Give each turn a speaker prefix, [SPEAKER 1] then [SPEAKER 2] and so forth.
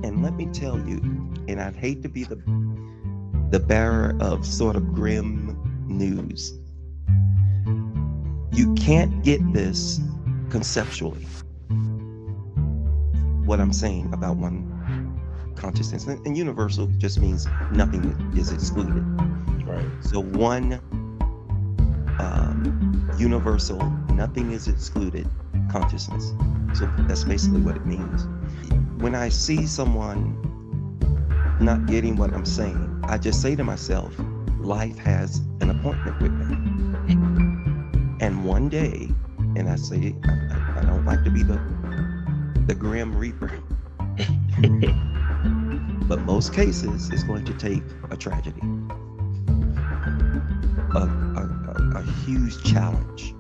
[SPEAKER 1] And let me tell you, and I'd hate to be the bearer of sort of grim news. You can't get this conceptually. What I'm saying about one consciousness, and universal just means nothing is excluded.
[SPEAKER 2] Right.
[SPEAKER 1] So one universal, nothing is excluded consciousness. So that's basically what it means. When I see someone not getting what I'm saying, I just say to myself, life has an appointment with me. And one day, and I say, I don't like to be the grim reaper, but most cases it's going to take a tragedy, a huge challenge,